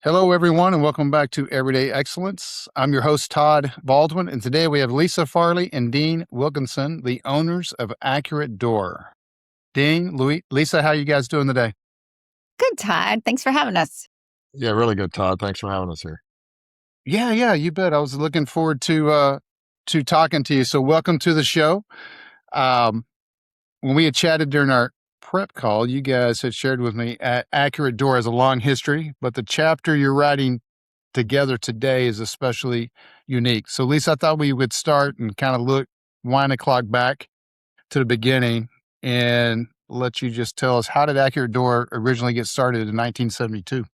Hello, everyone, and welcome back to Everyday Excellence. I'm your host, Todd Baldwin, and today we have Lisa Farley and Dean Wilkinson, the owners of Accurate Door. Dean, Lisa, how you guys doing today? Good, Todd. Thanks for having us. Yeah, really good, Todd. Thanks for having us here. Yeah, you bet. I was looking forward to talking to you. So, welcome to the show. When we had chatted during our prep call, you guys had shared with me Accurate Door has a long history, but the chapter you're writing together today is especially unique. So, Lisa, I thought we would start and kind of wind the clock back to the beginning and let you just tell us, how did Accurate Door originally get started in 1972?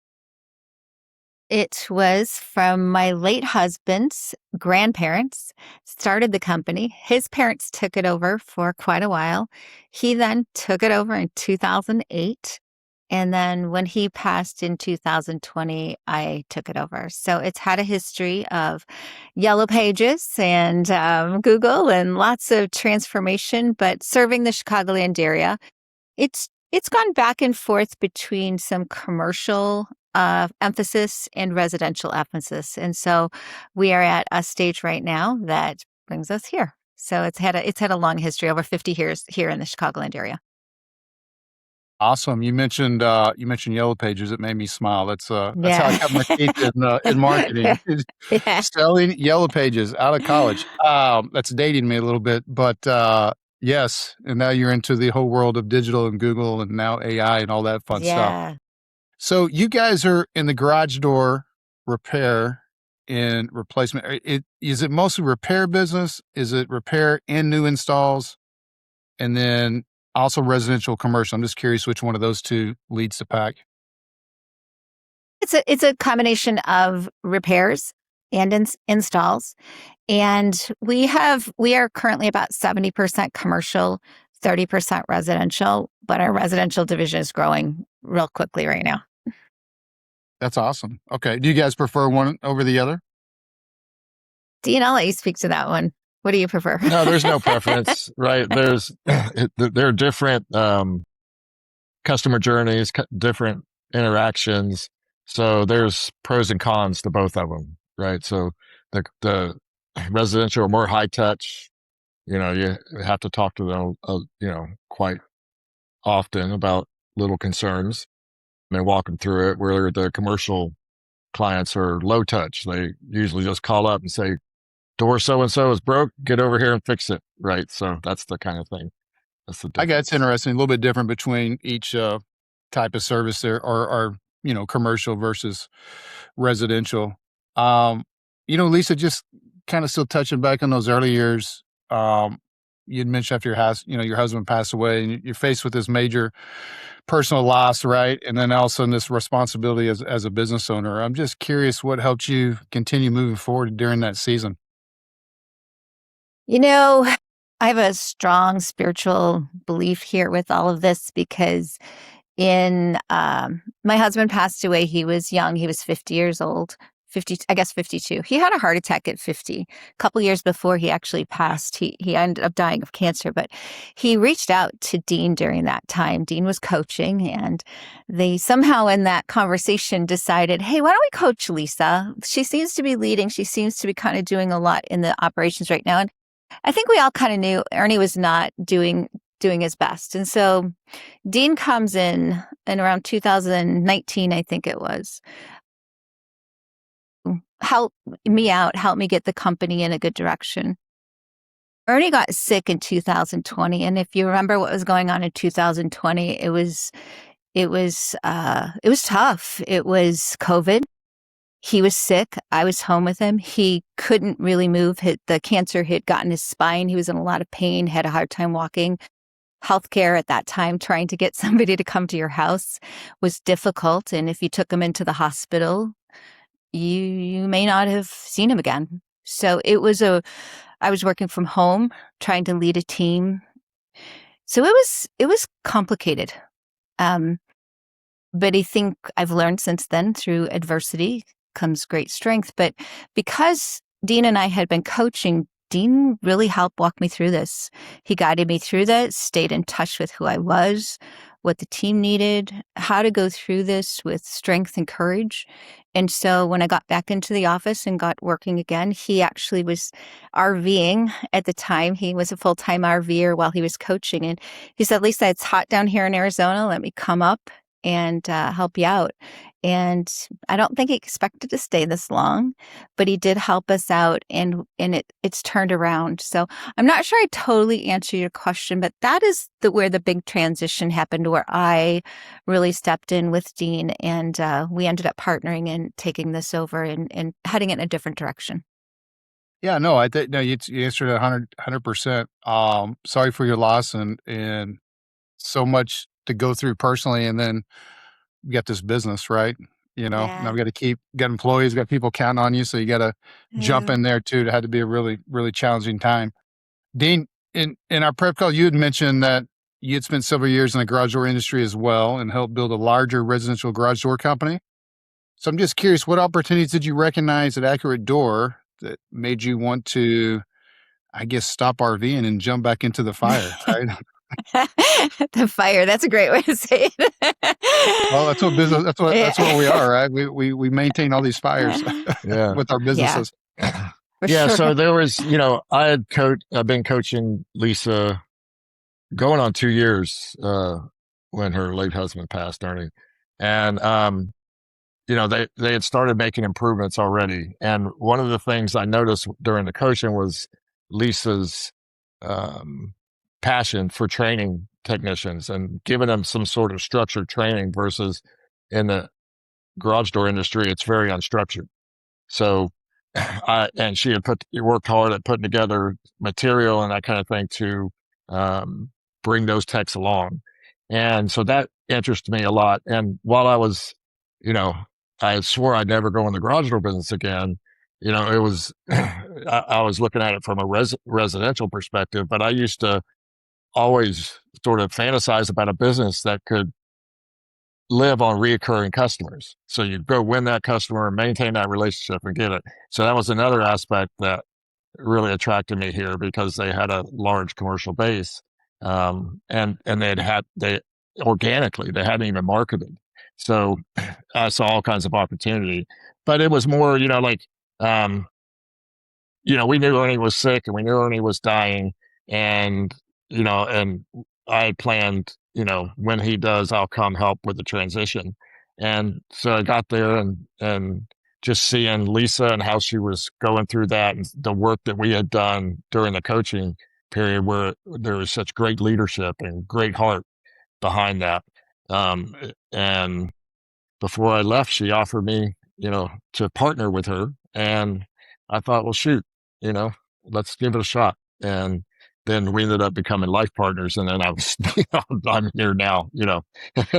It was from my late husband's grandparents, started the company. His parents took it over for quite a while. He then took it over in 2008. And then when he passed in 2020, I took it over. So it's had a history of yellow pages and Google and lots of transformation, but serving the Chicagoland area. It's gone back and forth between some commercial emphasis and residential emphasis. And so we are at a stage right now that brings us here. So it's had a long history, over 50 years here in the Chicagoland area. Awesome. You mentioned Yellow Pages. It made me smile. That's how I got my teeth in marketing. Yeah. Selling Yellow Pages out of college. That's dating me a little bit, but yes. And now you're into the whole world of digital and Google and now AI and all that fun stuff. So you guys are in the garage door repair and replacement. Is it mostly repair business? Is it repair and new installs? And then also residential, commercial? I'm just curious which one of those two leads the pack. It's a combination of repairs and installs. And we are currently about 70% commercial, 30% residential, but our residential division is growing real quickly right now. That's awesome. Okay. Do you guys prefer one over the other? Dean, I'll let you speak to that one. What do you prefer? No, there's no preference, right? There are different customer journeys, different interactions. So there's pros and cons to both of them, right? So the residential are more high touch. You have to talk to them, quite often about little concerns and walk them through it. Where the commercial clients are low touch, they usually just call up and say, door so-and-so is broke, get over here and fix it. Right. So that's the kind of thing. That's the difference. I guess it's interesting, a little bit different between each type of service there or commercial versus residential. Lisa, just kind of still touching back on those early years, you'd mentioned after your husband passed away and you're faced with this major personal loss, right? And then also this responsibility as a business owner. I'm just curious what helped you continue moving forward during that season. I have a strong spiritual belief here with all of this because my husband passed away. He was young. He was 50 years old. 52. He had a heart attack at 50. A couple years before he actually passed, he ended up dying of cancer, but he reached out to Dean during that time. Dean was coaching, and they somehow in that conversation decided, hey, why don't we coach Lisa? She seems to be leading. She seems to be kind of doing a lot in the operations right now. And I think we all kind of knew Ernie was not doing his best. And so Dean comes in around 2019, I think it was, help me out, help me get the company in a good direction. Ernie got sick in 2020. And if you remember what was going on in 2020, it was tough. It was COVID. He was sick. I was home with him. He couldn't really move. The cancer had gotten his spine. He was in a lot of pain, had a hard time walking. Healthcare at that time, trying to get somebody to come to your house was difficult. And if you took him into the hospital, you may not have seen him again. So I was working from home, trying to lead a team. So it was complicated. But I think I've learned since then, through adversity comes great strength. But because Dean and I had been coaching, Dean really helped walk me through this. He guided me through that, stayed in touch with who I was, what the team needed, how to go through this with strength and courage. And so when I got back into the office and got working again, he actually was RVing at the time. He was a full-time RVer while he was coaching. And he said, Lisa, it's hot down here in Arizona. Let me come up and help you out. And I don't think he expected to stay this long, but he did help us out, and it's turned around. So I'm not sure I totally answer your question, but that is where the big transition happened, where I really stepped in with Dean, and we ended up partnering and taking this over and heading it in a different direction. Yeah, no, I think no, you answered it 100%. Sorry for your loss, and so much to go through personally, and then you got this business, right? Now Yeah. we got to got employees, got people counting on you, so you got to jump Yeah. in there too. It had to be a really, really challenging time. Dean, in our prep call, you had mentioned that you had spent several years in the garage door industry as well and helped build a larger residential garage door company. So I'm just curious, what opportunities did you recognize at Accurate Door that made you want to, I guess, stop RVing and jump back into the fire, right? The fire, that's a great way to say Well, that's what business. it. That's what we Yeah. are, right? We maintain all these fires Yeah. with our Yeah, businesses. for Yeah. sure. So there was, I've been coaching Lisa going on 2 years, when her late husband passed, Ernie. And, they had started making improvements already. And one of the things I noticed during the coaching was Lisa's, um, passion for training technicians and giving them some sort of structured training versus in the garage door industry, it's very unstructured. So, and she had worked hard at putting together material and that kind of thing to, bring those techs along. And so that interested me a lot. And while I was, you know, I swore I'd never go in the garage door business again. It was, I was looking at it from a residential perspective, but I used to always sort of fantasize about a business that could live on reoccurring customers. So you go win that customer and maintain that relationship and get it. So that was another aspect that really attracted me here because they had a large commercial base, and they organically they hadn't even marketed. So I saw all kinds of opportunity, but it was more, um, we knew Ernie was sick and we knew Ernie was dying, and and I planned, when he does, I'll come help with the transition. And so I got there and just seeing Lisa and how she was going through that and the work that we had done during the coaching period where there was such great leadership and great heart behind that. And before I left, she offered me, to partner with her. And I thought, well, shoot, you know, let's give it a shot. And then we ended up becoming life partners. And then I was, I'm here now,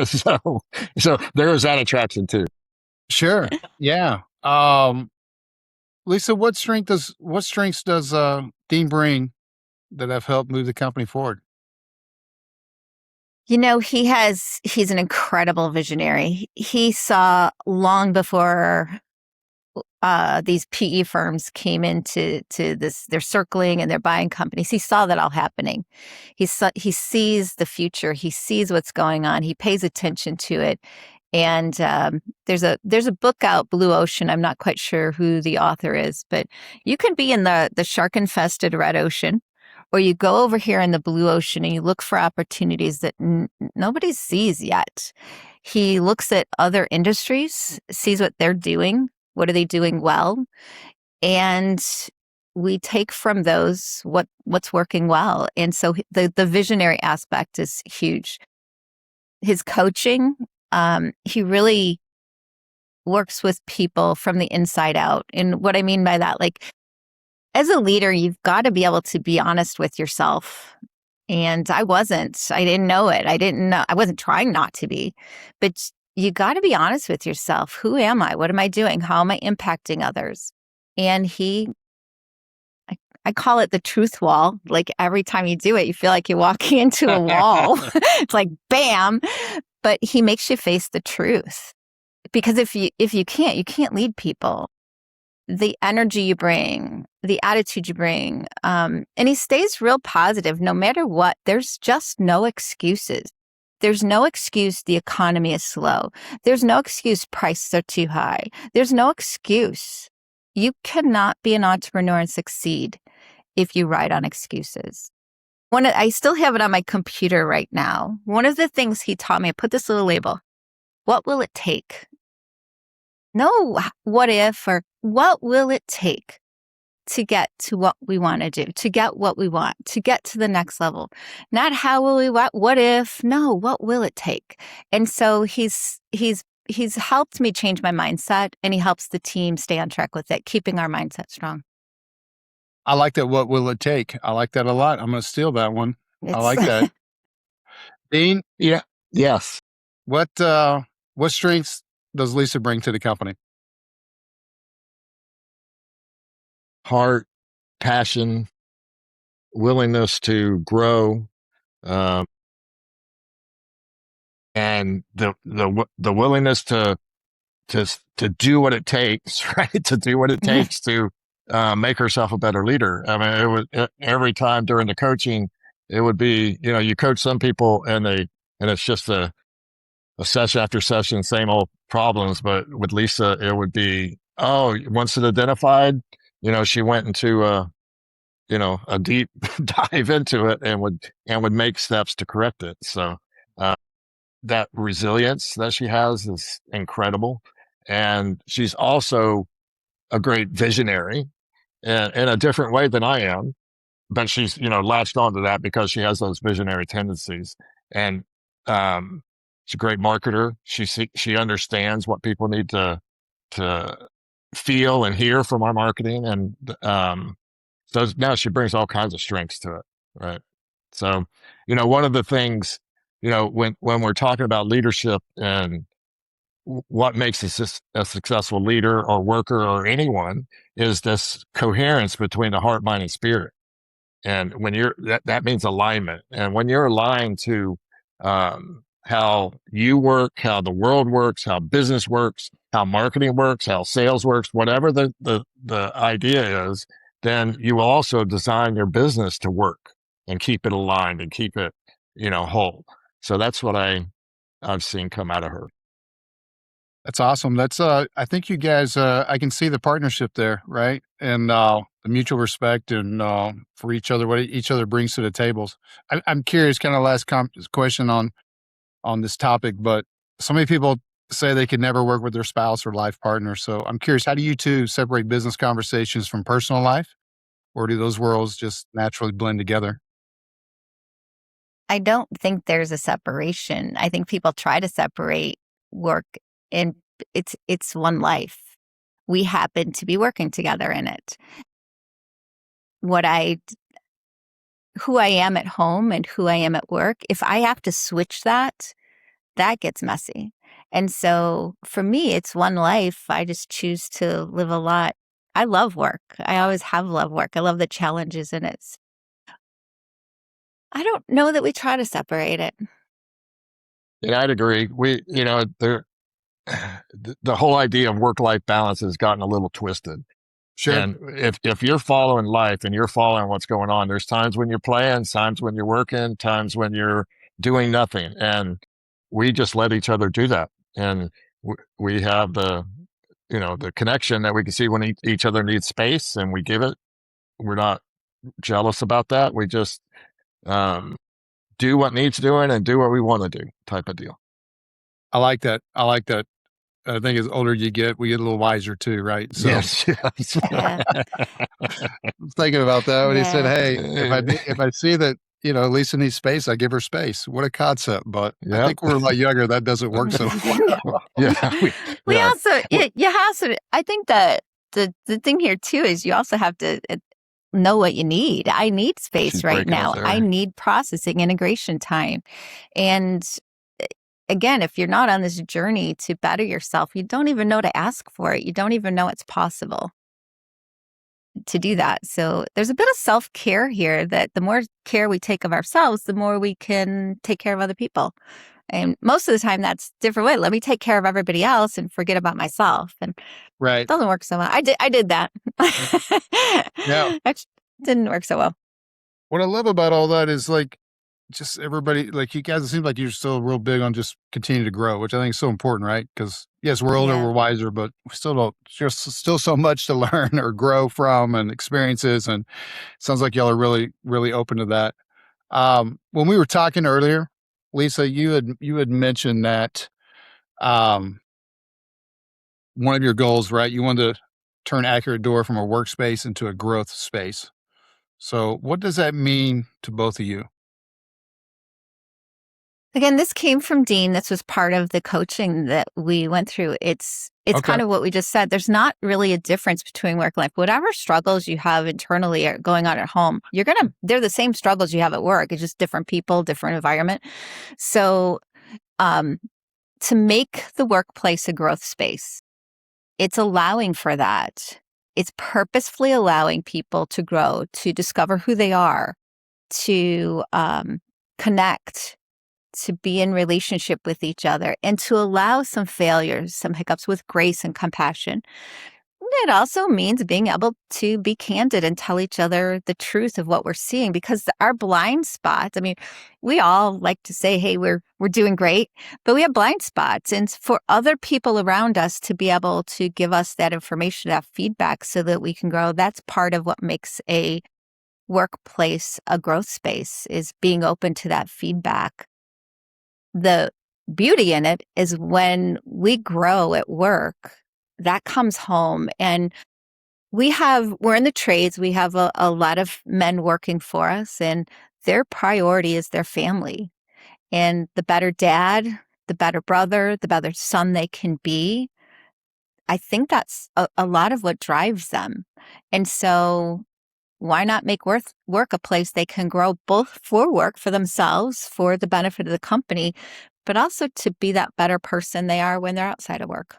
so there was that attraction too. Sure. Yeah. Lisa, what strengths does Dean bring that have helped move the company forward? He's an incredible visionary. He saw long before these PE firms came into this, they're circling and they're buying companies. He saw that all happening. He sees the future. He sees what's going on. He pays attention to it. And there's a book out, Blue Ocean. I'm not quite sure who the author is, but you can be in the shark-infested red ocean, or you go over here in the blue ocean and you look for opportunities that nobody sees yet. He looks at other industries, sees what they're doing. What are they doing well? And we take from those what's working well. And so the visionary aspect is huge. His coaching, he really works with people from the inside out. And what I mean by that, like, as a leader, you've got to be able to be honest with yourself. And I wasn't. I didn't know it. I wasn't trying not to be. But you got to be honest with yourself. Who am I? What am I doing? How am I impacting others? And I call it the truth wall. Like, every time you do it, you feel like you're walking into a wall. It's like, bam. But he makes you face the truth. Because if you can't lead people. The energy you bring, the attitude you bring, and he stays real positive no matter what. There's just no excuses. There's no excuse the economy is slow. There's no excuse prices are too high. There's no excuse. You cannot be an entrepreneur and succeed if you ride on excuses. I still have it on my computer right now. One of the things he taught me, I put this little label. What will it take? No, what if, or what will it take to get to what we want to do, to get what we want, to get to the next level? Not how will we, what if? No, what will it take? And so he's helped me change my mindset, and he helps the team stay on track with it, keeping our mindset strong. I like that. What will it take? I like that a lot. I'm going to steal that one. I like that. Dean? Yeah. Yes. What strengths does Lisa bring to the company? Heart, passion, willingness to grow, and the willingness to do what it takes, right? To do what it takes to make herself a better leader. I mean, it was every time during the coaching, it would be, you coach some people and it's just a session after session, same old problems. But with Lisa, it would be, once it identified, she went into a deep dive into it and would make steps to correct it. So, that resilience that she has is incredible. And she's also a great visionary in a different way than I am, but she's, latched onto that because she has those visionary tendencies. And, she's a great marketer. She understands what people need to feel and hear from our marketing. And, so now she brings all kinds of strengths to it. Right. So, one of the things, when we're talking about leadership and what makes a successful leader or worker or anyone is this coherence between the heart, mind, and spirit. And when that means alignment. And when you're aligned to how you work, how the world works, how business works, how marketing works, how sales works, whatever the idea is, then you will also design your business to work and keep it aligned and keep it, whole. So that's what I've seen come out of her. That's awesome. That's I think you guys I can see the partnership there, right? And the mutual respect and for each other, what each other brings to the tables. I'm curious, kind of last question on this topic, but so many people say they can never work with their spouse or life partner. So I'm curious, how do you two separate business conversations from personal life? Or do those worlds just naturally blend together? I don't think there's a separation. I think people try to separate work, and it's one life. We happen to be working together in it. Who I am at home and who I am at work, if I have to switch that gets messy. And so for me, it's one life. I just choose to live a lot. I love work. I always have loved work. I love the challenges in it. I don't know that we try to separate it. Yeah, I'd agree. The whole idea of work-life balance has gotten a little twisted. Sure. And if you're following life and you're following what's going on, there's times when you're playing, times when you're working, times when you're doing nothing. And we just let each other do that. And we have the connection that we can see when each other needs space and we give it. We're not jealous about that. We just do what needs doing and do what we want to do type of deal. I like that. I think as older you get, we get a little wiser too, right? So, yes. Yeah. I was thinking about that when he said, "Hey, if I see that Lisa needs space, I give her space." What a concept! But I think we're a lot younger. That doesn't work so well. We also you have to. I think that the thing here too is you also have to know what you need. I need space right now. I need processing integration time, and again, if you're not on this journey to better yourself, you don't even know to ask for it. You don't even know it's possible to do that. So there's a bit of self-care here, that the more care we take of ourselves, the more we can take care of other people. And most of the time that's a different way. Let me take care of everybody else and forget about myself. And right. It doesn't work so well. I did that. Yeah. It didn't work so well. What I love about all that is, like, just everybody, like you guys, it seems like you're still real big on just continuing to grow, which I think is so important, right? Because yes, we're older, Yeah. we're wiser, but we still don't, there's still so much to learn or grow from and experiences. And it sounds like y'all are really, really open to that. When we were talking earlier, Lisa, you had mentioned that um, one of your goals, right? You wanted to turn Accurate Door from a workspace into a growth space. So, what does that mean to both of you? Again, this came from Dean. This was part of the coaching that we went through. It's Okay. kind of what we just said. There's not really a difference between work and life. Whatever struggles you have internally or going on at home, they're the same struggles you have at work. It's just different people, different environment. So, to make the workplace a growth space, it's allowing for that. It's purposefully allowing people to grow, to discover who they are, to connect, to be in relationship with each other, and to allow some failures, some hiccups with grace and compassion. It also means being able to be candid and tell each other the truth of what we're seeing, because our blind spots, I mean, we all like to say, hey, we're doing great, but we have blind spots. And for other people around us to be able to give us that information, that feedback so that we can grow, that's part of what makes a workplace a growth space, is being open to that feedback. The beauty in it is when we grow at work, that comes home. And we're in the trades. We have a lot of men working for us, and their priority is their family. And the better dad, the better brother, the better son they can be, I think that's a lot of what drives them. And so why not make work a place they can grow, both for work, for themselves, for the benefit of the company, but also to be that better person they are when they're outside of work.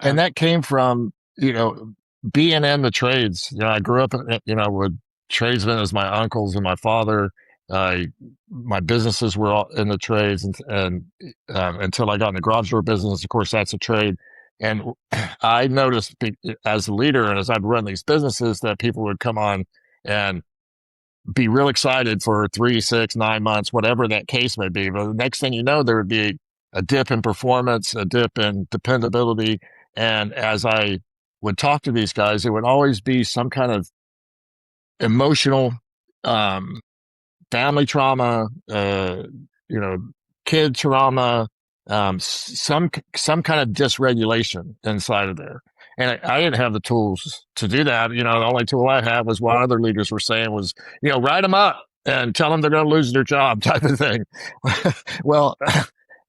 And that came from, being in the trades. I grew up, with tradesmen as my uncles and my father. My businesses were all in the trades, and until I got in the garage door business, of course, that's a trade. And I noticed as a leader and as I'd run these businesses that people would come on and be real excited for 3, 6, 9 months, whatever that case may be. But the next thing you know, there would be a dip in performance, a dip in dependability. And as I would talk to these guys, it would always be some kind of emotional, family trauma, kid trauma, some kind of dysregulation inside of there. And I didn't have the tools to do that. The only tool I had was what other leaders were saying was, write them up and tell them they're going to lose their job, type of thing. Well,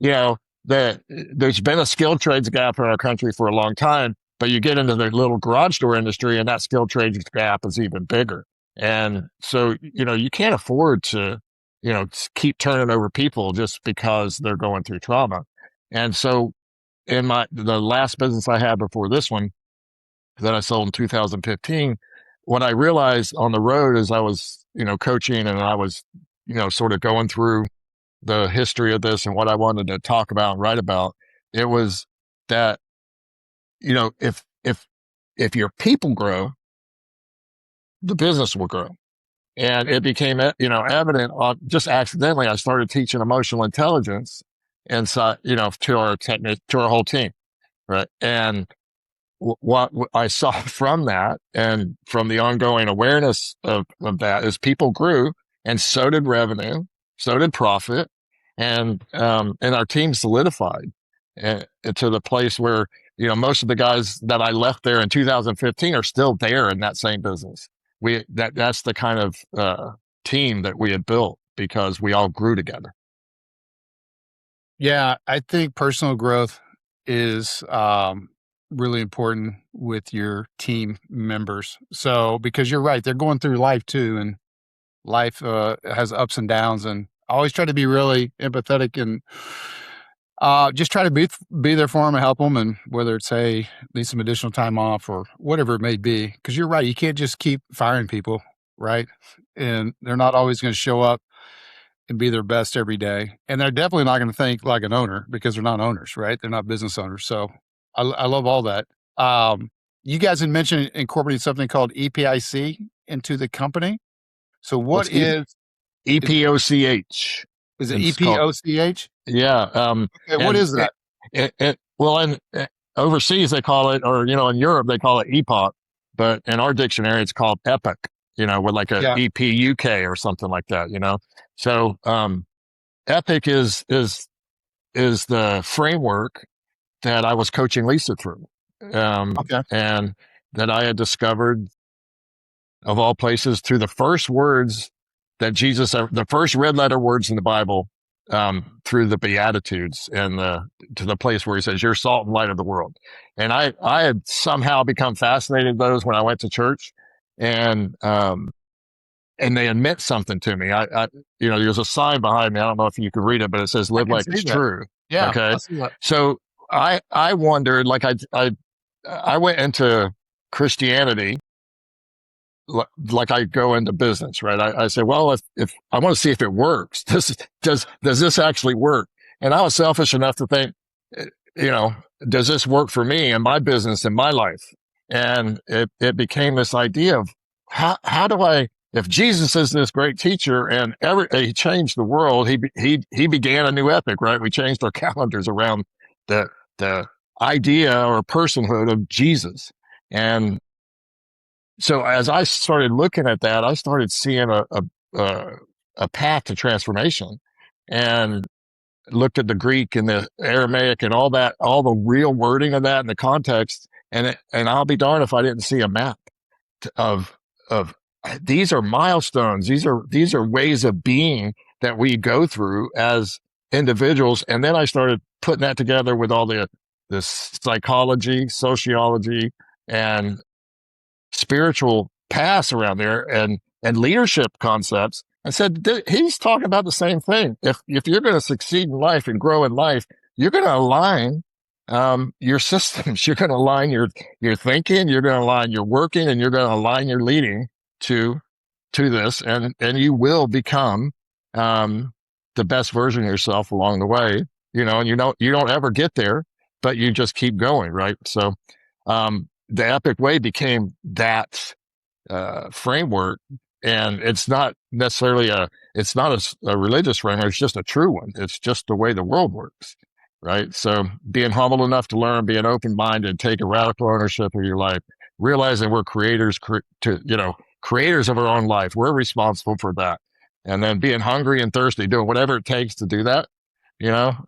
there's been a skilled trades gap in our country for a long time, but you get into the little garage door industry and that skilled trades gap is even bigger. And so, you can't afford to, keep turning over people just because they're going through trauma. And so in the last business I had before this one that I sold in 2015, what I realized on the road as I was, coaching and I was, sort of going through the history of this and what I wanted to talk about and write about, it was that, if your people grow, the business will grow. And it became, evident just accidentally. I started teaching emotional intelligence inside, to our whole team. Right. And what I saw from that and from the ongoing awareness of that is people grew, and so did revenue, so did profit. And our team solidified to the place where, most of the guys that I left there in 2015 are still there in that same business. That's the kind of team that we had built because we all grew together. Yeah, I think personal growth is really important with your team members. So, because you're right, they're going through life too, and life has ups and downs. And I always try to be really empathetic and just try to be there for them and help them. And whether it's, hey, need some additional time off or whatever it may be, because you're right, you can't just keep firing people, right? And they're not always going to show up and be their best every day. And they're definitely not going to think like an owner because they're not owners, right? They're not business owners. So I love all that. You guys had mentioned incorporating something called EPIC into the company. So what is EPOCH. Is it It's called, EPOCH? yeah. Okay, what is that? Overseas they call it, or, in Europe they call it epoch, but in our dictionary it's called epic, with like a Yeah. EPUK or something like that, So, epic is the framework that I was coaching Lisa through. Okay. And that I had discovered, of all places, through the first words that Jesus, the first red letter words in the Bible, through the Beatitudes and to the place where he says, "You're salt and light of the world." And I had somehow become fascinated with those when I went to church, and they had meant something to me. There's a sign behind me. I don't know if you can read it, but it says, "Live like it's true." Yeah. Okay. I see that. So I wondered, like I went into Christianity like I go into business, right? I say, well, if I want to see if it works, does this actually work? And I was selfish enough to think, does this work for me and my business and my life? And it became this idea of how do I, if Jesus is this great teacher and he changed the world, he began a new epic, right? We changed our calendars around the idea or personhood of Jesus. And so as I started looking at that, I started seeing a path to transformation, and looked at the Greek and the Aramaic and all that, all the real wording of that and the context. And I'll be darned if I didn't see a map of these are milestones. These are ways of being that we go through as individuals. And then I started putting that together with all the psychology, sociology, and spiritual paths around there, and leadership concepts. I said, he's talking about the same thing. If you're going to succeed in life and grow in life, you're going to align your systems. You're going to align your thinking. You're going to align your working, and you're going to align your leading to this, and you will become the best version of yourself along the way. And you don't ever get there, but you just keep going, right? So the Epic Way became that framework, and it's not necessarily a religious framework. It's just a true one. It's just the way the world works, right? So being humble enough to learn, being open-minded, take a radical ownership of your life, realizing we're creators of our own life. We're responsible for that. And then being hungry and thirsty, doing whatever it takes to do that,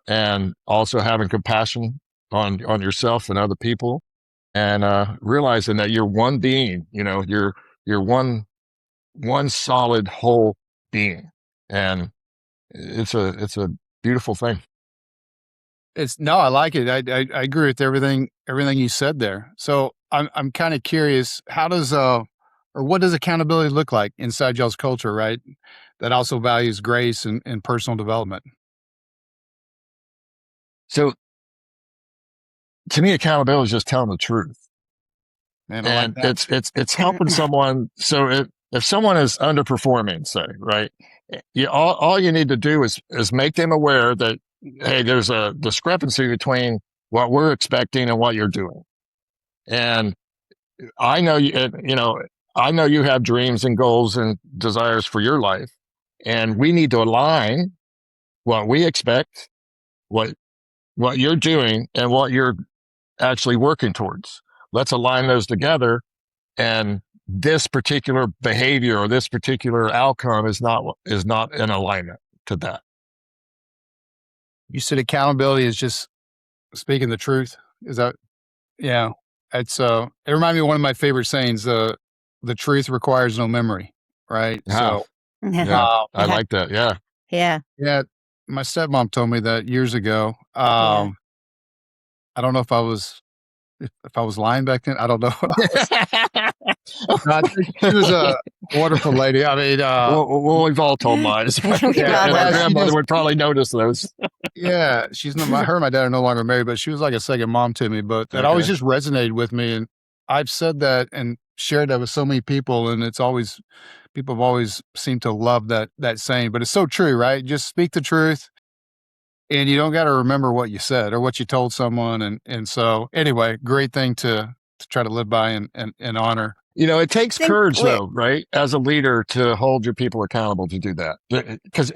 and also having compassion on yourself and other people, and realizing that you're one being, you're one solid whole being. And it's a beautiful thing. I like it. I agree with everything you said there. So I'm kind of curious, how does or what does accountability look like inside y'all's culture, right? That also values grace and personal development. So to me, accountability is just telling the truth. Man, and it's helping someone. So if someone is underperforming, say, right, all you need to do is make them aware that, hey, there's a discrepancy between what we're expecting and what you're doing. And I know you have dreams and goals and desires for your life, and we need to align what we expect, what you're doing, and what you're actually working towards. Let's align those together. And this particular behavior or this particular outcome is not in alignment to that. You said accountability is just speaking the truth. Is that? Yeah. It's it reminded me of one of my favorite sayings, the truth requires no memory. Right. Wow. So I like that. Yeah. Yeah. Yeah. My stepmom told me that years ago. I don't know if I was lying back then. I don't know. No, I think she was a wonderful lady. I mean, well, we've all told lies. Our grandmother would probably notice those. Yeah, she's not. Her and my dad are no longer married, but she was like a second mom to me. But that always just resonated with me, and I've said that and shared that with so many people, and people have always seemed to love that saying. But it's so true, right? Just speak the truth, and you don't got to remember what you said or what you told someone. And so, anyway, great thing to try to live by and honor. It takes courage though, right? As a leader to hold your people accountable to do that. Because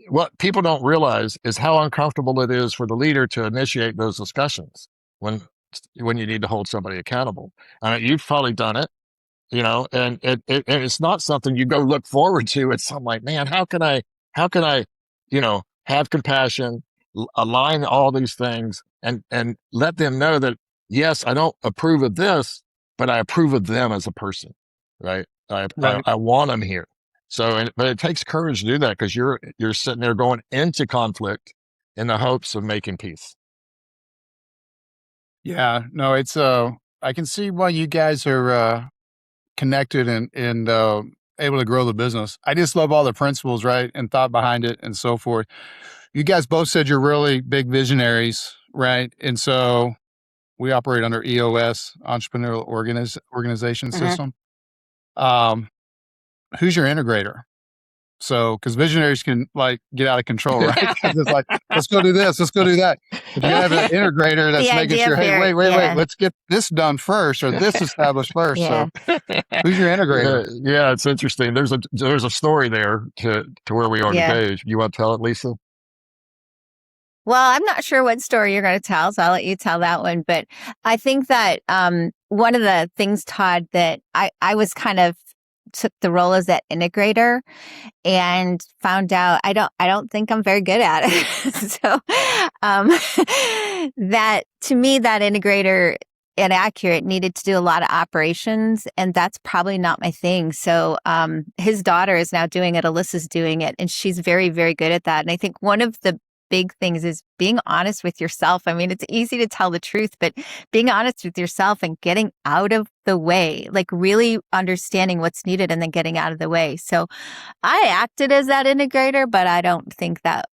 what people don't realize is how uncomfortable it is for the leader to initiate those discussions when you need to hold somebody accountable. You've probably done it, and it's not something you go look forward to. It's something like, man, how can I, have compassion, align all these things, and let them know that, yes, I don't approve of this, but I approve of them as a person, right? I want them here. But it takes courage to do that, because you're sitting there going into conflict in the hopes of making peace. Yeah, no, it's I can see why you guys are connected and able to grow the business. I just love all the principles, right, and thought behind it and so forth. You guys both said you're really big visionaries, right? And so we operate under EOS, Entrepreneurial Organization System. Who's your integrator? So, because visionaries can get out of control, right? It's like, let's go do this, let's go do that. If you have an integrator that's making sure, hey, wait, let's get this done first, or this established first. So, who's your integrator? Yeah, it's interesting. There's a story there to where we are today. You want to tell it, Lisa? Well, I'm not sure what story you're going to tell, so I'll let you tell that one. But I think that one of the things, Todd, that I was kind of took the role as that integrator and found out I don't think I'm very good at it. So that to me, that integrator and Accurate needed to do a lot of operations, and that's probably not my thing. So his daughter is now doing it. Alyssa's doing it, and she's very, very good at that. And I think one of the big things is being honest with yourself. I mean, it's easy to tell the truth, but being honest with yourself and getting out of the way, like really understanding what's needed and then getting out of the way. So I acted as that integrator, but I don't think that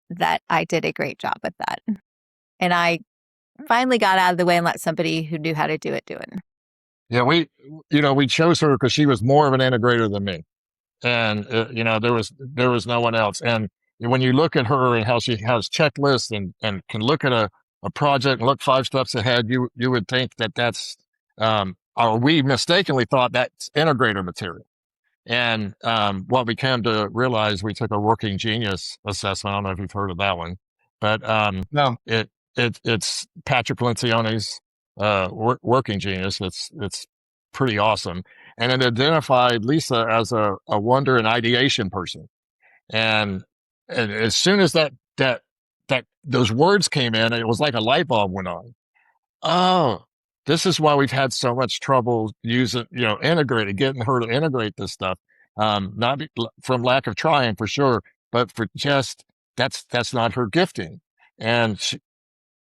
I did a great job with that. And I finally got out of the way and let somebody who knew how to do it. Yeah, we chose her because she was more of an integrator than me. And, there was no one else. And when you look at her and how she has checklists and can look at a project and look 5 steps ahead, you would think that's, or we mistakenly thought that's integrator material. And what we came to realize, we took a working genius assessment. I don't know if you've heard of that one, but No. It's Patrick Lencioni's working genius. It's pretty awesome. And it identified Lisa as a wonder and ideation person. And as soon as that those words came in, it was like a light bulb went on. Oh, this is why we've had so much trouble using, getting her to integrate this stuff. Not from lack of trying, for sure, but for just that's not her gifting. And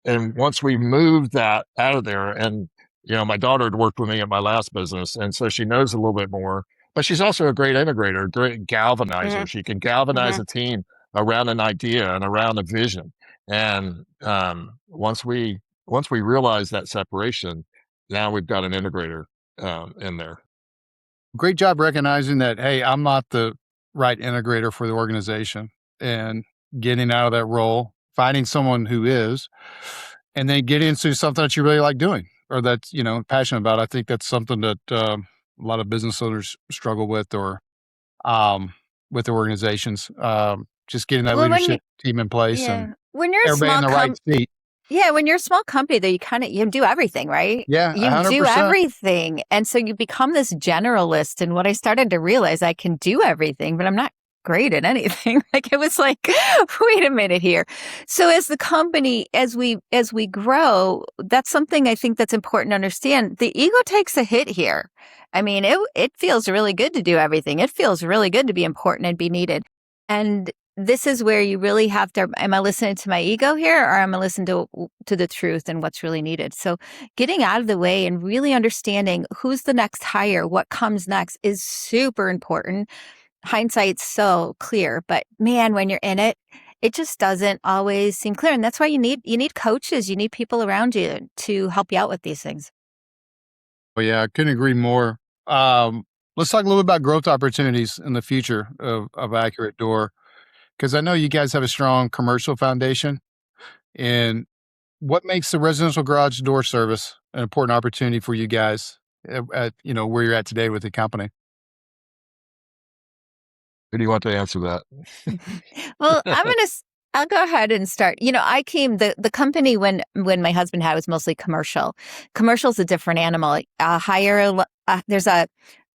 once we moved that out of there, and my daughter had worked with me at my last business, and so she knows a little bit more. But she's also a great integrator, great galvanizer. Mm-hmm. She can galvanize a team around an idea and around a vision. And once we realize that separation, now we've got an integrator in there. Great job recognizing that, hey, I'm not the right integrator for the organization, and getting out of that role, finding someone who is, and then getting into something that you really like doing or that's, passionate about. I think that's something that a lot of business owners struggle with, or with their organizations. Just getting that leadership team in place, and when you're everybody in the right seat. Yeah, when you're a small company, though, you do everything, right? Yeah, 100%. You do everything. And so you become this generalist. And what I started to realize, I can do everything, but I'm not great at anything. It was like, wait a minute here. So as the company, as we grow, that's something I think that's important to understand. The ego takes a hit here. I mean, it feels really good to do everything. It feels really good to be important and be needed. And this is where you really have to, am I listening to my ego here, or am I listening to the truth and what's really needed? So getting out of the way and really understanding who's the next hire, what comes next is super important. Hindsight's so clear, but man, when you're in it, it just doesn't always seem clear. And that's why you need coaches, you need people around you to help you out with these things. Well, yeah, I couldn't agree more. Let's talk a little bit about growth opportunities in the future of Accurate Door, because I know you guys have a strong commercial foundation. And what makes the residential garage door service an important opportunity for you guys at where you're at today with the company? Who do you want to answer that? Well, I'll go ahead and start. I came the company when my husband had was mostly commercial. Commercial's a different animal. There's a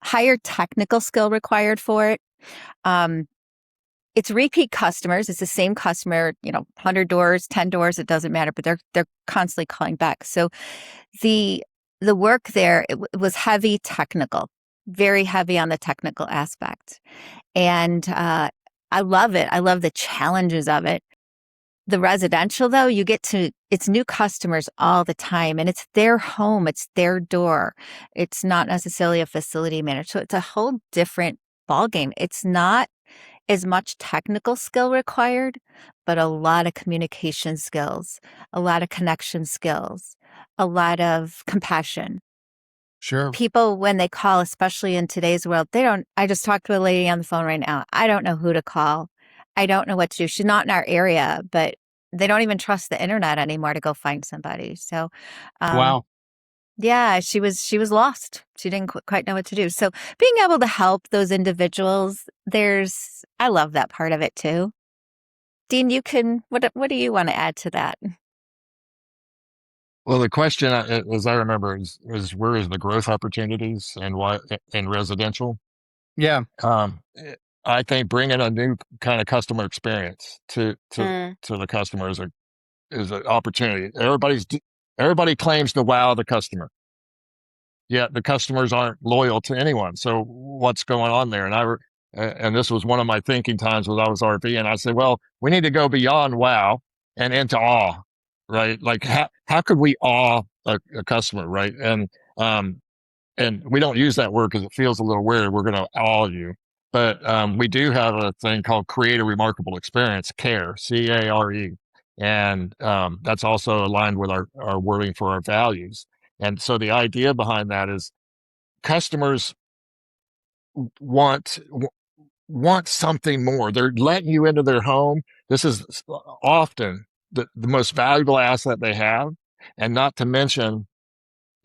higher technical skill required for it. It's repeat customers. It's the same customer, 100 doors, 10 doors, it doesn't matter, but they're constantly calling back. So the work there, it was heavy technical, very heavy on the technical aspect. And I love it. I love the challenges of it. The residential, though, it's new customers all the time, and it's their home, it's their door. It's not necessarily a facility manager. So it's a whole different ballgame. It's not as much technical skill required, but a lot of communication skills, a lot of connection skills, a lot of compassion. Sure. People, when they call, especially in today's world, I just talked to a lady on the phone right now. I don't know who to call. I don't know what to do. She's not in our area, but they don't even trust the internet anymore to go find somebody. So, Wow. yeah, she was lost. She didn't quite know what to do. So being able to help those individuals, I love that part of it too. Dean, what do you want to add to that? Well, the question, as I remember, is where is the growth opportunities and why in residential? Yeah. I think bringing a new kind of customer experience to the customer is an opportunity. Everybody claims to wow the customer, yet the customers aren't loyal to anyone. So what's going on there? And this was one of my thinking times when I was RV, and I said, well, we need to go beyond wow and into awe, right? Like how could we awe a customer, right? And we don't use that word because it feels a little weird. We're going to awe you. But we do have a thing called create a remarkable experience, CARE, CARE. And that's also aligned with our wording for our values. And so the idea behind that is customers want something more. They're letting you into their home. This is often the most valuable asset they have. And not to mention,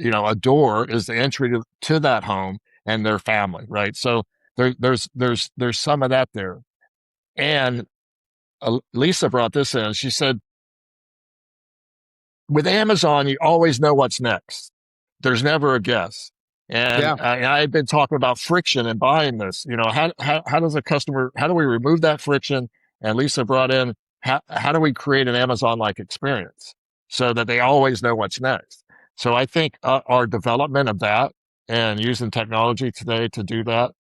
a door is the entry to that home and their family, right? So there's some of that there. And Lisa brought this in. She said, with Amazon, you always know what's next. There's never a guess. And I've been talking about friction in buying this. How does a customer, how do we remove that friction? And Lisa brought in, how do we create an Amazon-like experience so that they always know what's next? So I think our development of that and using technology today to do that,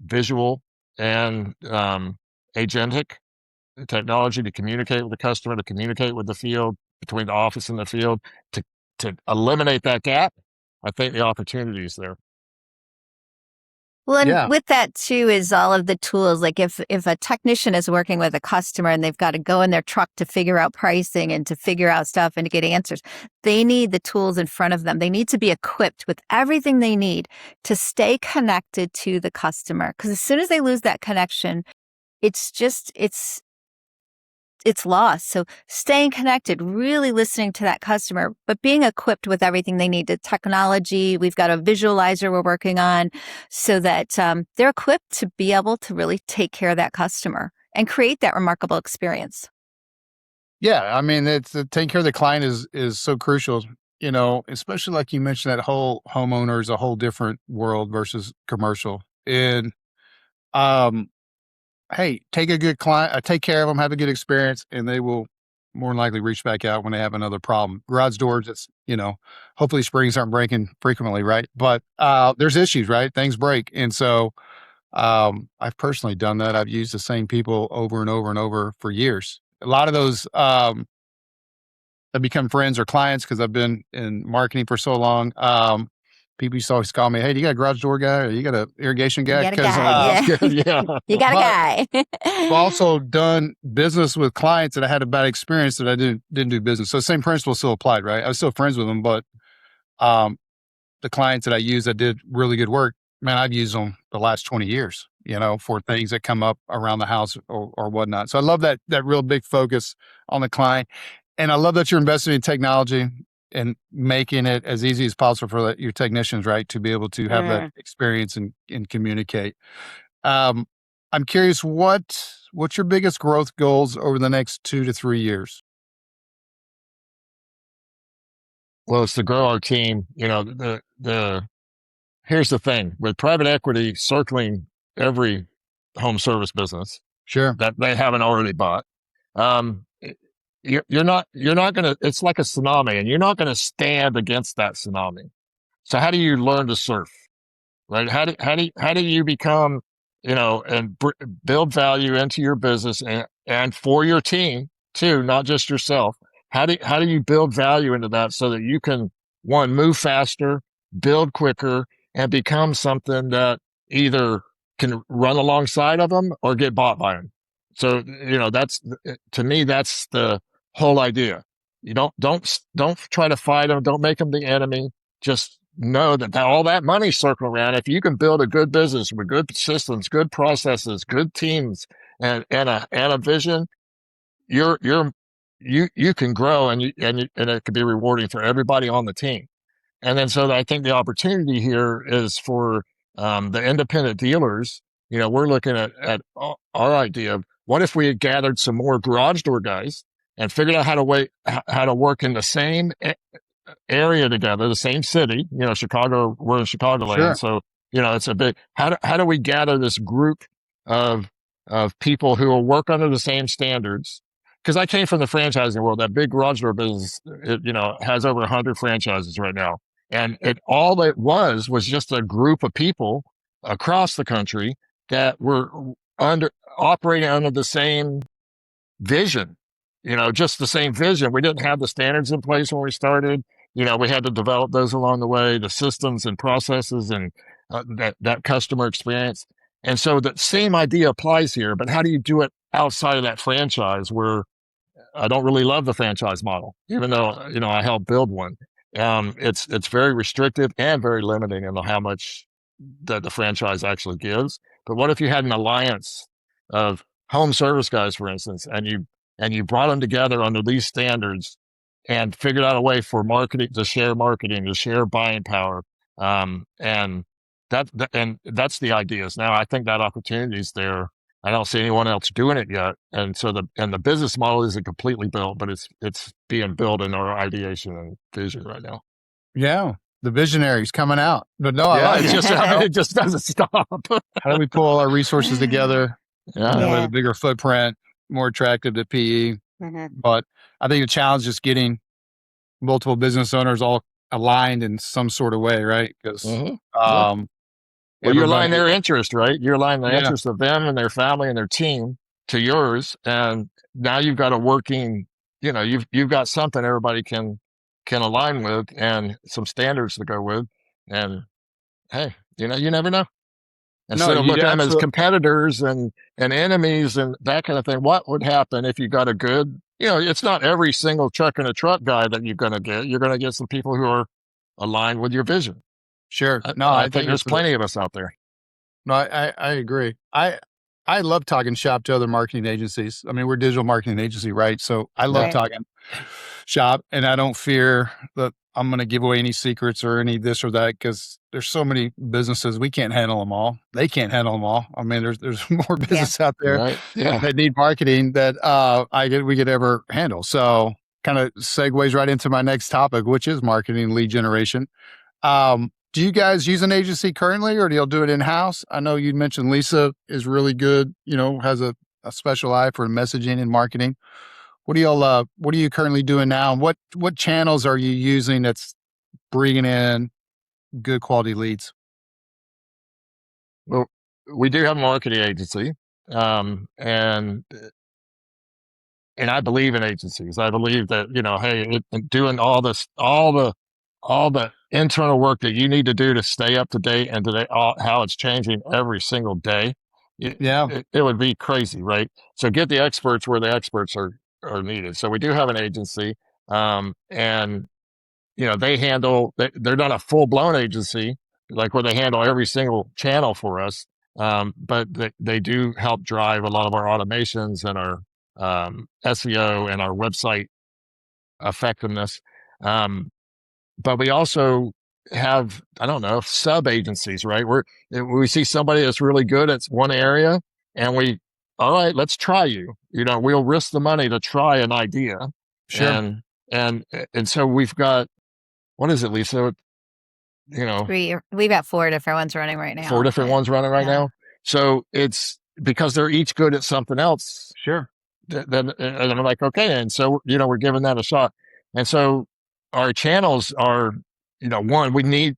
visual and agentic technology to communicate with the customer, to communicate with the field, between the office and the field, to eliminate that gap, I think the opportunity is there. Well, and with that too is all of the tools. Like if a technician is working with a customer and they've got to go in their truck to figure out pricing and to figure out stuff and to get answers, they need the tools in front of them. They need to be equipped with everything they need to stay connected to the customer. Because as soon as they lose that connection, it's lost. So staying connected, really listening to that customer, but being equipped with everything they need. The technology, we've got a visualizer we're working on so that they're equipped to be able to really take care of that customer and create that remarkable experience. Yeah. I mean, it's taking care of the client is so crucial, especially like you mentioned, that whole homeowner is a whole different world versus commercial. And, hey, take a good client, take care of them, have a good experience, and they will more than likely reach back out when they have another problem. Garage doors, it's, hopefully springs aren't breaking frequently, right? But there's issues, right? Things break. And so I've personally done that. I've used the same people over and over and over for years. A lot of those have become friends or clients because I've been in marketing for so long. People used to always call me, hey, do you got a garage door guy or you got an irrigation guy? You got a guy, You got a guy. I've also done business with clients that I had a bad experience that I didn't do business. So the same principle still applied, right? I was still friends with them, but the clients that I used that did really good work, man, I've used them the last 20 years, for things that come up around the house or whatnot. So I love that real big focus on the client. And I love that you're investing in technology. and making it as easy as possible for your technicians, right, to be able to have that experience and communicate. I'm curious, what's your biggest growth goals over the next 2 to 3 years? Well, it's to grow our team. Here's the thing with private equity circling every home service business Sure. that they haven't already bought. You're not going to, it's like a tsunami and you're not going to stand against that tsunami. So how do you learn to surf? Right? How do you become, and build value into your business and for your team too, not just yourself? How do you build value into that so that you can, one, move faster, build quicker, and become something that either can run alongside of them or get bought by them? So, that's, to me, that's the whole idea. You don't try to fight them. Don't make them the enemy. Just know that all that money circling around, if you can build a good business with good systems, good processes, good teams, and a vision, you can grow and it could be rewarding for everybody on the team. And then so I think the opportunity here is for the independent dealers. We're looking at our idea of what if we had gathered some more garage door guys and figured out how to work in the same area together, the same city. Chicago, we're in Chicagoland. Sure. So, it's a big, how do we gather this group of people who will work under the same standards? Because I came from the franchising world. That big garage door business, has over 100 franchises right now. And all it was just a group of people across the country that were operating under the same vision, just the same vision. We didn't have the standards in place when we started. We had to develop those along the way, the systems and processes and that customer experience. And so the same idea applies here, but how do you do it outside of that franchise where I don't really love the franchise model, even though, I helped build one. It's very restrictive and very limiting in how much that the franchise actually gives. But what if you had an alliance of home service guys, for instance, and you brought them together under these standards and figured out a way for marketing, to share buying power. And that's the ideas. Now I think that opportunity is there. I don't see anyone else doing it yet. And so the business model isn't completely built, but it's being built in our ideation and vision right now. Yeah. The visionary's coming out. But no, yeah, it just doesn't stop. How do we pull all our resources together? Yeah. With a bigger footprint, more attractive to PE. But I think the challenge is getting multiple business owners all aligned in some sort of way, right? Because well, you align their interest, right? You align the interest of them and their family and their team to yours, and now you've got a working, you've got something everybody can align with and some standards to go with. And hey, you never know. Instead of looking at them as competitors and enemies and that kind of thing, what would happen if you got a good, it's not every single truck in a truck guy that you're going to get. You're going to get some people who are aligned with your vision. Sure. No, I think there's plenty of us out there. No, I agree. I love talking shop to other marketing agencies. I mean, we're a digital marketing agency, right? So I love talking shop, and I don't fear that I'm going to give away any secrets or any this or that, because there's so many businesses. We can't handle them all. They can't handle them all. I mean, there's more business out there that need marketing that we could ever handle. So kind of segues right into my next topic, which is marketing lead generation. Do you guys use an agency currently, or do y'all do it in-house? I know you mentioned Lisa is really good, has a special eye for messaging and marketing. What are you currently doing now? And what channels are you using that's bringing in good quality leads? Well, we do have a marketing agency. And I believe in agencies. I believe that, hey, doing all the internal work that you need to do to stay up to date and how it's changing every single day. It would be crazy, right? So get the experts where the experts are needed. So we do have an agency, and they handle. They're not a full blown agency like where they handle every single channel for us, but they do help drive a lot of our automations and our SEO and our website effectiveness. but we also have, I don't know, sub agencies, right? We see somebody that's really good at one area, and all right, let's try you. We'll risk the money to try an idea. Sure. And so we've got, what is it, Lisa? We've got 4 different ones running right now. 4 different ones running right now. So it's because they're each good at something else. Sure. Then and I'm like, okay, and so we're giving that a shot. And so our channels are, one, we need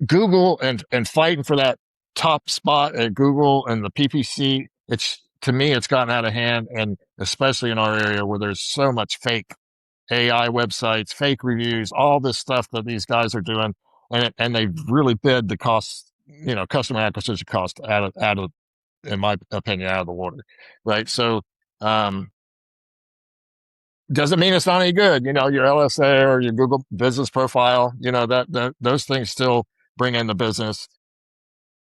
Google and fighting for that top spot at Google and the PPC. To me, it's gotten out of hand, and especially in our area where there's so much fake AI websites, fake reviews, all this stuff that these guys are doing, and they've really bid the cost, customer acquisition cost out of, in my opinion, out of the water, right? So, doesn't mean it's not any good. Your LSA or your Google business profile, that those things still bring in the business.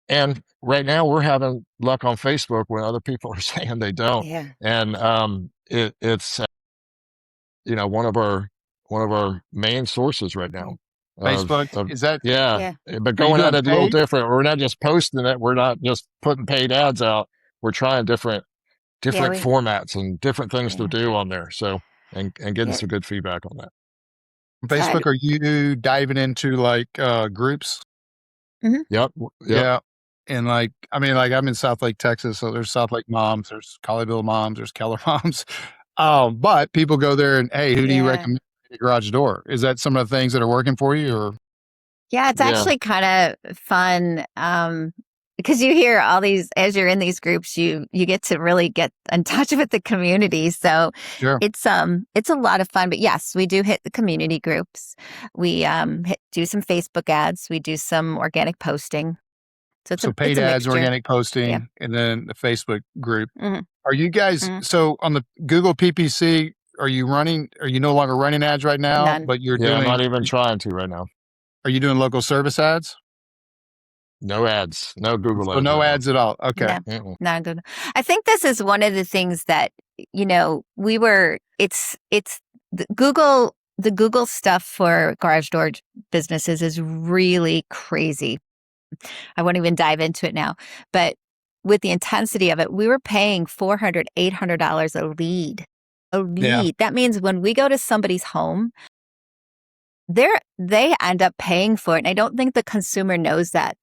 And right now we're having luck on Facebook when other people are saying they don't. Yeah. And it's one of our main sources right now. Facebook, is that? Yeah. But going at it a little different. We're not just posting it. We're not just putting paid ads out. We're trying different formats and different things to do on there. So, and getting some good feedback on that. Facebook, are you diving into like groups? Mm-hmm. Yep. Yeah. And I'm in South Lake, Texas, so there's South Lake moms, there's Colleyville moms, there's Keller moms. But people go there and, hey, who do you recommend at your garage door? Is that some of the things that are working for you, or? Yeah, it's actually kind of fun. Because you hear all these, as you're in these groups, you get to really get in touch with the community. So it's a lot of fun. But yes, we do hit the community groups. We do some Facebook ads. We do some organic posting. So paid ads, organic posting, and then the Facebook group. Mm-hmm. Are you guys, so on the Google PPC, are you no longer running ads right now? None. But I'm not even trying to right now. Are you doing local service ads? No ads, no Google ads. So no ads at all. Okay. No, I think this is one of the things that, it's the Google stuff for garage door businesses is really crazy. I won't even dive into it now, but with the intensity of it, we were paying $400, $800 a lead. Yeah. That means when we go to somebody's home, they end up paying for it. And I don't think the consumer knows that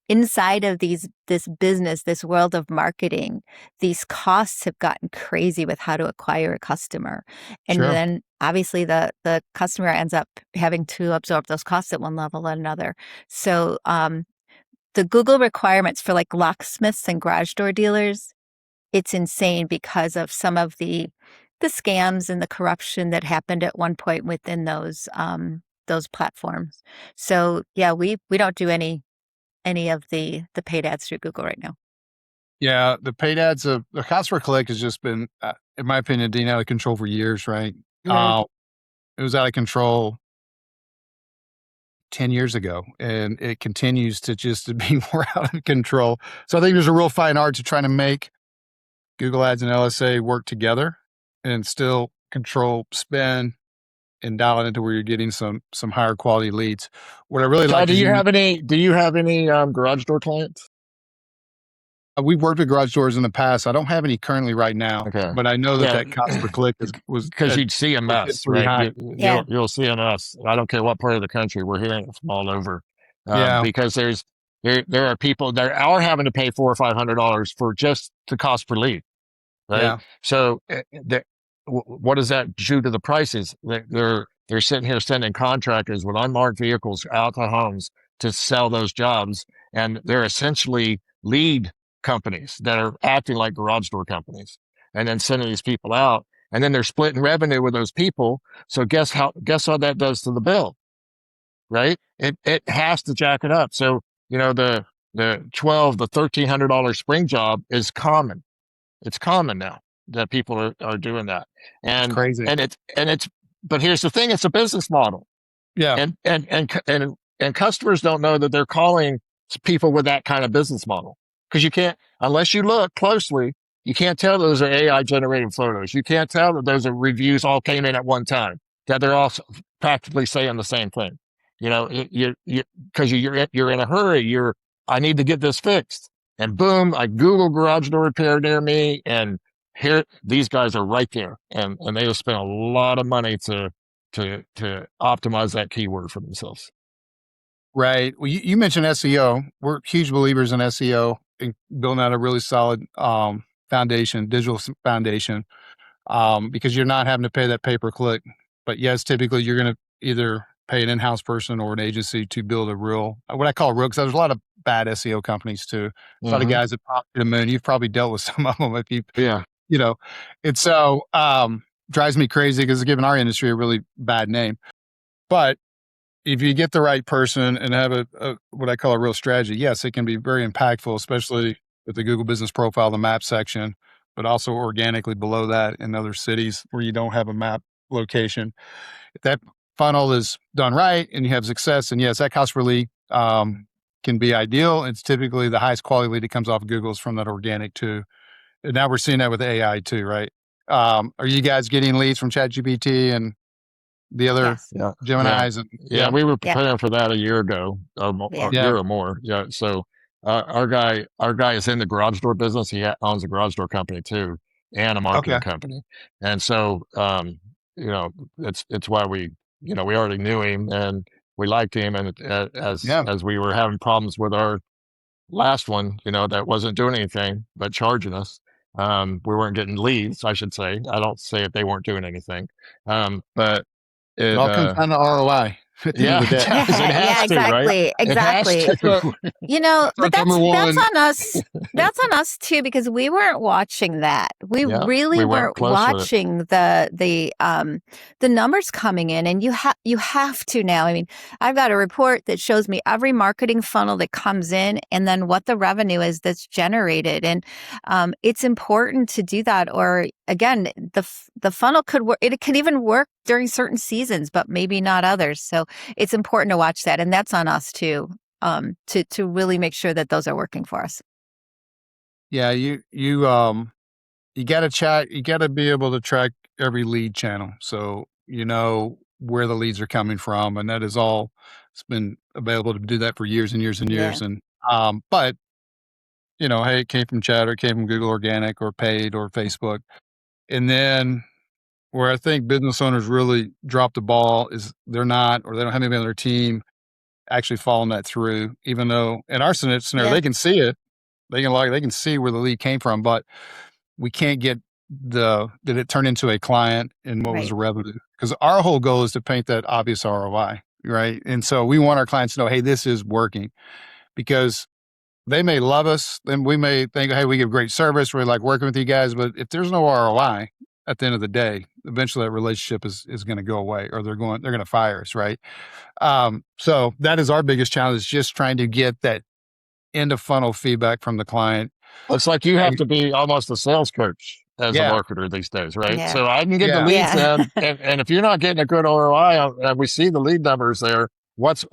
inside of this business, this world of marketing, these costs have gotten crazy with how to acquire a customer. And then obviously the customer ends up having to absorb those costs at one level or another. So, the Google requirements for like locksmiths and garage door dealers, it's insane because of some of the scams and the corruption that happened at one point within those platforms. So yeah, we don't do any of the paid ads through Google right now. Yeah, the paid ads, the cost per click has just been, in my opinion, Dean, out of control for years, right? Mm-hmm. It was out of control 10 years ago, and it continues to be more out of control. So I think there's a real fine art to trying to make Google Ads and LSA work together and still control spend and dial it into where you're getting some higher quality leads. What I really like. Do you have any garage door clients? We've worked with garage doors in the past. I don't have any currently right now, but I know that cost per click was because you'd see a mess, right? You'll see a mess. I don't care what part of the country. We're hearing it from all over. Because there are people that are having to pay $400 or $500 for just the cost per lead, right? Yeah. So what does that do to the prices? They're sitting here sending contractors with unmarked vehicles out to homes to sell those jobs, and they're essentially lead companies that are acting like garage door companies, and then sending these people out, and then they're splitting revenue with those people. So guess what that does to the bill, right? It has to jack it up. So the $1,200 to $1,300 spring job is common. It's common now that people are doing that, and it's crazy. But here's the thing: it's a business model. Yeah, and customers don't know that they're calling people with that kind of business model. Because you can't, unless you look closely, you can't tell those are AI generated photos. You can't tell that those are reviews all came in at one time, that they're all practically saying the same thing. You know, because you're in a hurry. I need to get this fixed, and boom, I Google garage door repair near me, and here these guys are right there, and they have spent a lot of money to optimize that keyword for themselves. Right. Well, you mentioned SEO. We're huge believers in SEO and building out a really solid foundation, digital foundation, because you're not having to pay that pay per click. But yes, typically you're going to either pay an in-house person or an agency to build a real, what I call real, because there's a lot of bad SEO companies too. A lot of guys that pop to the moon. You've probably dealt with some of them if you, you know, it's so drives me crazy because it's given our industry a really bad name. But if you get the right person and have a what I call a real strategy, yes, it can be very impactful, especially with the Google Business Profile, the map section, but also organically below that in other cities where you don't have a map location. If that funnel is done right and you have success, and yes, that cost per lead can be ideal. It's typically the highest quality lead that comes off of Google is from that organic too. And now we're seeing that with AI too, right? Are you guys getting leads from ChatGPT and the other Geminis? And we were preparing for that a year ago, a year or more. Yeah. So our guy is in the garage door business. He owns a garage door company too, and a marketing company. And so, it's why we already knew him and we liked him. And as we were having problems with our last one, that wasn't doing anything but charging us. We weren't getting leads, I should say. I don't say if they weren't doing anything. But it all comes down to ROI. Exactly. But that's on us. That's on us too, because we weren't watching that. We really weren't watching the numbers coming in, and you have to now. I mean, I've got a report that shows me every marketing funnel that comes in, and then what the revenue is that's generated, and it's important to do that. Or again, the funnel could work. It could even work during certain seasons, but maybe not others. So it's important to watch that, and that's on us too, to really make sure that those are working for us. Yeah, you got to chat. You got to be able to track every lead channel, so you know where the leads are coming from, and that is all. It's been available to do that for years and years and years. And but hey, it came from chat, or it came from Google Organic, or paid, or Facebook, and then where I think business owners really drop the ball is they don't have anybody on their team actually following that through, even though in our scenario, they can see it. They can see where the lead came from, but we can't get did it turn into a client and what was the revenue? Because our whole goal is to paint that obvious ROI, right? And so we want our clients to know, hey, this is working, because they may love us, then we may think, hey, we give great service, we like working with you guys, but if there's no ROI, at the end of the day, eventually that relationship is going to go away, or they're going to fire us, right? So that is our biggest challenge, is just trying to get that end of funnel feedback from the client. It's like you have to be almost a sales coach as a marketer these days, right? Yeah. So I can get the leads in, and if you're not getting a good ROI, and we see the lead numbers there, what's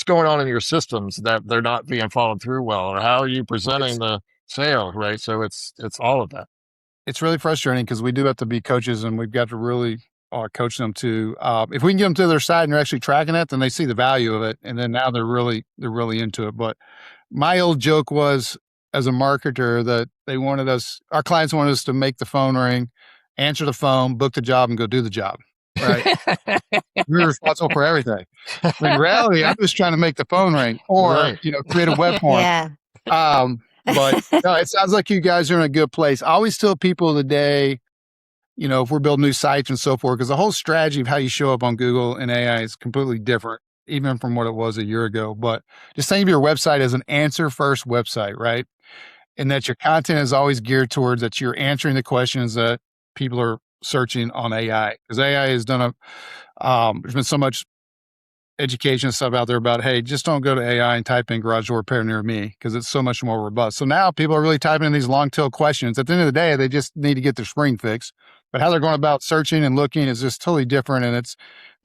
going on in your systems that they're not being followed through well, or how are you presenting the sale, right? So it's all of that. It's really frustrating because we do have to be coaches, and we've got to really coach them to, if we can get them to their side and they're actually tracking it, then they see the value of it. And then now they're really into it. But my old joke was, as a marketer, that our clients wanted us to make the phone ring, answer the phone, book the job, and go do the job. Right. We're responsible for everything. In reality, I'm just trying to make the phone ring, or, create a web form. But no, it sounds like you guys are in a good place. I always tell people today, if we're building new sites and so forth, because the whole strategy of how you show up on Google and AI is completely different, even from what it was a year ago. But just think of your website as an answer first website, right? And that your content is always geared towards that you're answering the questions that people are searching on AI. Because AI has done there's been so much education stuff out there about, hey, just don't go to AI and type in garage door repair near me, because it's so much more robust. So now people are really typing in these long tail questions. At the end of the day, they just need to get their spring fixed. But how they're going about searching and looking is just totally different. And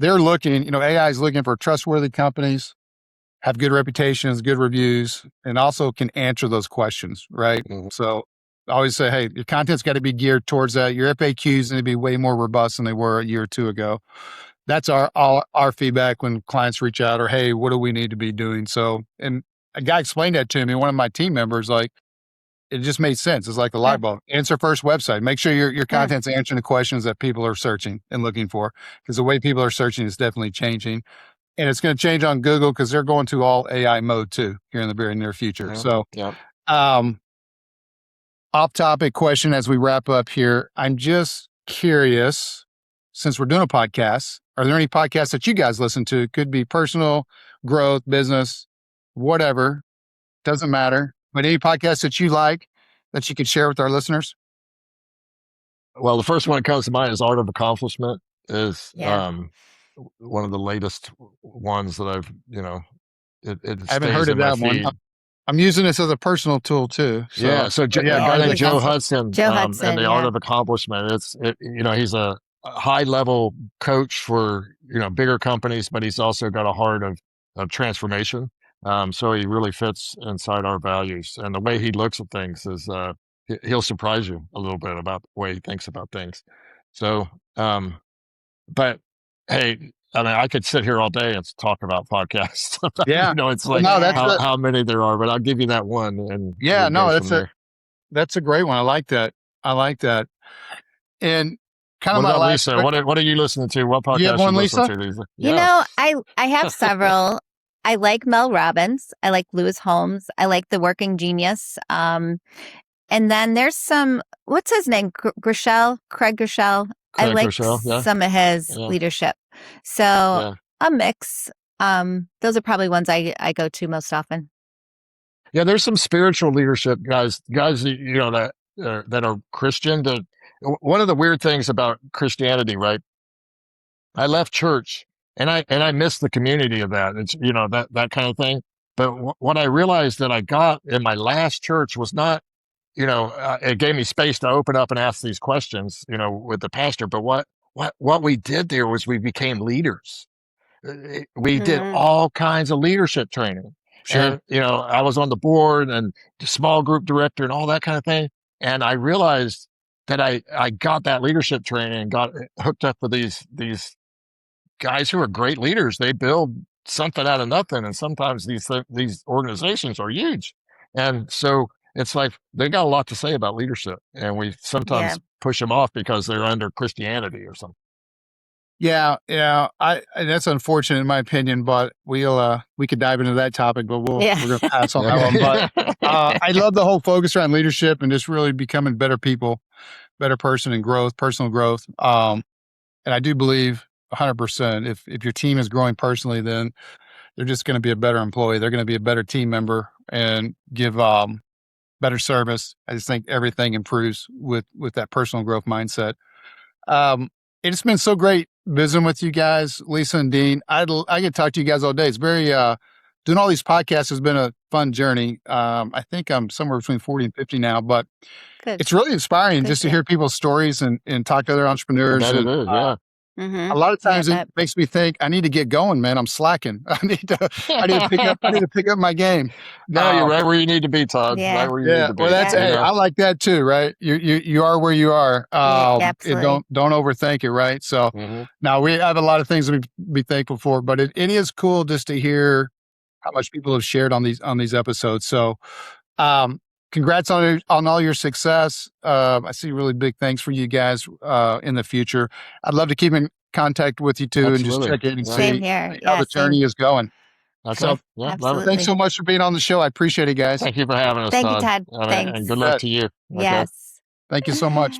they're looking, AI is looking for trustworthy companies, have good reputations, good reviews, and also can answer those questions, right? Mm-hmm. So I always say, hey, your content's got to be geared towards that. Your FAQs need to be way more robust than they were a year or two ago. that's our feedback when clients reach out or, hey, what do we need to be doing? So, and a guy explained that to me, one of my team members, like, it just made sense. It's like a light bulb. Answer first website. Make sure your content's answering the questions that people are searching and looking for, because the way people are searching is definitely changing. And it's going to change on Google because they're going to all AI mode too here in the very near future. So, off topic question as we wrap up here. I'm just curious, since we're doing a podcast, are there any podcasts that you guys listen to? Could be personal, growth, business, whatever. Doesn't matter. But any podcasts that you like that you could share with our listeners? Well, the first one that comes to mind is Art of Accomplishment. Is one of the latest ones that I've, it I haven't heard of that one. I'm using this as a personal tool too. So, So Joe Hudson, and the Art of Accomplishment. He's a high level coach for, bigger companies, but he's also got a heart of transformation. So he really fits inside our values, and the way he looks at things is, he'll surprise you a little bit about the way he thinks about things. So, but hey, I mean, I could sit here all day and talk about podcasts. Yeah. It's like how many there are, but I'll give you that one. And that's a great one. I like that. And kind of my last. Lisa, what are you listening to? What podcast you have one, Lisa? To, Lisa? I have several. I like Mel Robbins. I like Lewis Holmes. I like The Working Genius. And then there's some, what's his name? Craig Groeschel. I like some of his leadership. So a mix. Those are probably ones I go to most often. Yeah, there's some spiritual leadership guys, that are Christian. One of the weird things about Christianity, right? I left church and I missed the community of that. It's, that kind of thing. But what I realized that I got in my last church was not, it gave me space to open up and ask these questions, with the pastor. But what we did there was we became leaders. We did all kinds of leadership training. Sure. And, I was on the board and the small group director and all that kind of thing. And I realized that I got that leadership training and got hooked up with these guys who are great leaders. They build something out of nothing. And sometimes these organizations are huge. And so it's like they got a lot to say about leadership, and we sometimes push them off because they're under Christianity or something. Yeah. That's unfortunate in my opinion, but we could dive into that topic, but we're going to pass on that one. But I love the whole focus around leadership and just really becoming better people, better person, and growth, personal growth. And I do believe 100% if your team is growing personally, then they're just going to be a better employee. They're going to be a better team member and give better service. I just think everything improves with that personal growth mindset. It's been so great visiting with you guys, Lisa and Dean. I could talk to you guys all day. It's very doing all these podcasts has been a fun journey. I think I'm somewhere between 40 and 50 now, but it's really inspiring just to hear people's stories and talk to other entrepreneurs. A lot of times it makes me think I need to get going, man. I'm slacking. I need to pick up my game. No, you're right where you need to be, Todd. Right where you need to be. Well, hey, I like that too, right? You are where you are. Don't overthink it, right? So now we have a lot of things to be thankful for, but it is cool just to hear how much people have shared on these episodes. So congrats on all your success. I see really big thanks for you guys in the future. I'd love to keep in contact with you too. And just check in and see how the journey is going. Okay. So thanks so much for being on the show. I appreciate it, guys. Thank you for having us. Thank you, Todd. And good luck to you. Okay. Yes. Thank you so much.